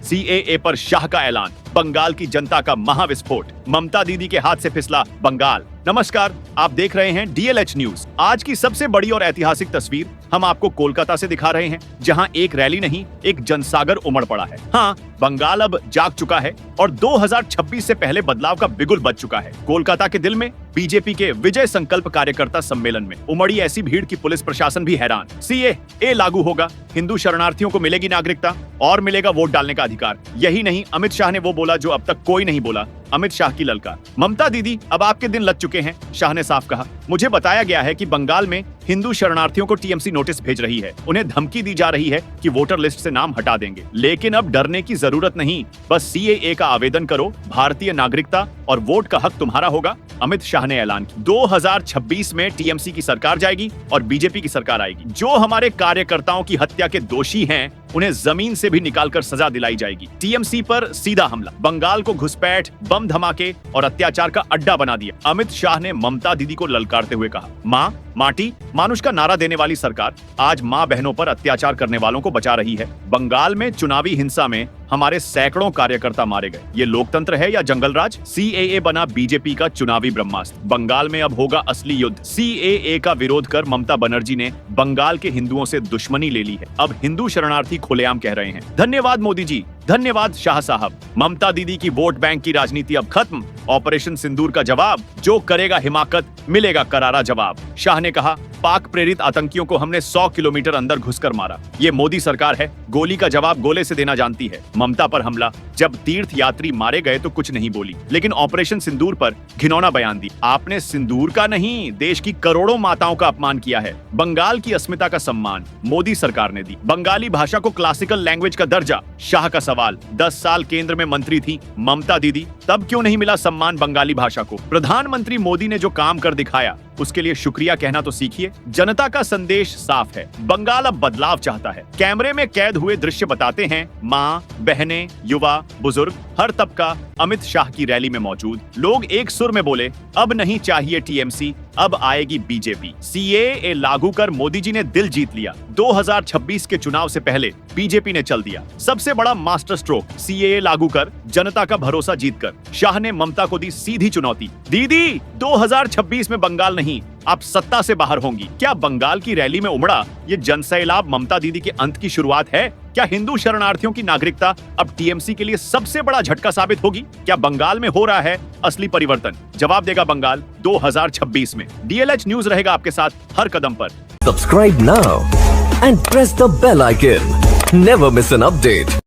CAA पर शाह का ऐलान, बंगाल की जनता का महाविस्फोट, ममता दीदी के हाथ से फिसला बंगाल। नमस्कार, आप देख रहे हैं डीएलएच न्यूज। आज की सबसे बड़ी और ऐतिहासिक तस्वीर हम आपको कोलकाता से दिखा रहे हैं, जहां एक रैली नहीं, एक जनसागर उमड़ पड़ा है। हाँ, बंगाल अब जाग चुका है और 2026 से पहले बदलाव का बिगुल बज चुका है। कोलकाता के दिल में बीजेपी के विजय संकल्प कार्यकर्ता सम्मेलन में उमड़ी ऐसी भीड़ की पुलिस प्रशासन भी हैरान। सीएए लागू होगा, हिंदू शरणार्थियों को मिलेगी नागरिकता और मिलेगा वोट डालने का अधिकार। यही नहीं, अमित शाह ने वो बोला जो अब तक कोई नहीं बोला, अमित शाह की ललकार। ममता दीदी, अब आपके दिन लग चुके हैं, शाह ने साफ कहा। मुझे बताया गया है कि बंगाल में हिंदू शरणार्थियों को टीएमसी नोटिस भेज रही है। उन्हें धमकी दी जा रही है कि वोटर लिस्ट से नाम हटा देंगे। लेकिन अब डरने की जरूरत नहीं, बस सीएए का आवेदन करो, भारतीय नागरिकता और वोट का हक तुम्हारा होगा, अमित शाह ने ऐलान किया। 2026 में टीएमसी की सरकार जाएगी और बीजेपी की सरकार आएगी। जो हमारे कार्यकर्ताओं की हत्या के दोषी हैं, उन्हें जमीन से भी निकालकर सजा दिलाई जाएगी। टीएमसी पर सीधा हमला, बंगाल को घुसपैठ, बम धमाके और अत्याचार का अड्डा बना दिया, अमित शाह ने ममता दीदी को ललकारते हुए कहा। माँ, माटी, मानुष का नारा देने वाली सरकार आज माँ बहनों पर अत्याचार करने वालों को बचा रही है। बंगाल में चुनावी हिंसा में हमारे सैकड़ों कार्यकर्ता मारे गए। ये लोकतंत्र है या जंगल राज? सीएए बना बीजेपी का चुनावी ब्रह्मास्त्र। बंगाल में अब होगा असली युद्ध। सीएए का विरोध कर ममता बनर्जी ने बंगाल के हिंदुओं से दुश्मनी ले ली है। अब हिंदू शरणार्थी खुलेआम कह रहे हैं, धन्यवाद मोदी जी, धन्यवाद शाह साहब। ममता दीदी की वोट बैंक की राजनीति अब खत्म। ऑपरेशन सिंदूर का जवाब, जो करेगा हिमाकत मिलेगा करारा जवाब। शाह ने कहा, पाक प्रेरित आतंकियों को हमने 100 किलोमीटर अंदर घुसकर मारा। ये मोदी सरकार है, गोली का जवाब गोले से देना जानती है। ममता पर हमला, जब तीर्थ यात्री मारे गए तो कुछ नहीं बोली, लेकिन ऑपरेशन सिंदूर पर घिनौना बयान दी। आपने सिंदूर का नहीं, देश की करोड़ों माताओं का अपमान किया है। बंगाल की अस्मिता का सम्मान मोदी सरकार ने दी। बंगाली भाषा को क्लासिकल लैंग्वेज का दर्जा, शाह का सवाल। 10 साल केंद्र में मंत्री थी ममता दीदी, तब क्यों नहीं मिला सम्मान बंगाली भाषा को? प्रधानमंत्री मोदी ने जो काम कर दिखाया, उसके लिए शुक्रिया कहना तो सीखिए। जनता का संदेश साफ है, बंगाल अब बदलाव चाहता है। कैमरे में कैद हुए दृश्य बताते हैं, माँ, बहनें, युवा, बुजुर्ग, हर तबका अमित शाह की रैली में मौजूद। लोग एक सुर में बोले, अब नहीं चाहिए टीएमसी, अब आएगी बीजेपी। सीएए लागू कर मोदी जी ने दिल जीत लिया। 2026 के चुनाव से पहले बीजेपी ने चल दिया। सबसे बड़ा मास्टर स्ट्रोक, सीएए लागू कर जनता का भरोसा जीतकर शाह ने ममता को दी सीधी चुनौती। दीदी, 2026 में बंगाल नहीं, आप सत्ता से बाहर होंगी। क्या बंगाल की रैली में उमड़ा ये जनसैलाब ममता दीदी के अंत की शुरुआत है? क्या हिंदू शरणार्थियों की नागरिकता अब टीएमसी के लिए सबसे बड़ा झटका साबित होगी? क्या बंगाल में हो रहा है असली परिवर्तन? जवाब देगा बंगाल 2026 में। डीएलएच न्यूज रहेगा आपके साथ हर कदम पर। Subscribe now and press the bell icon. Never miss an update.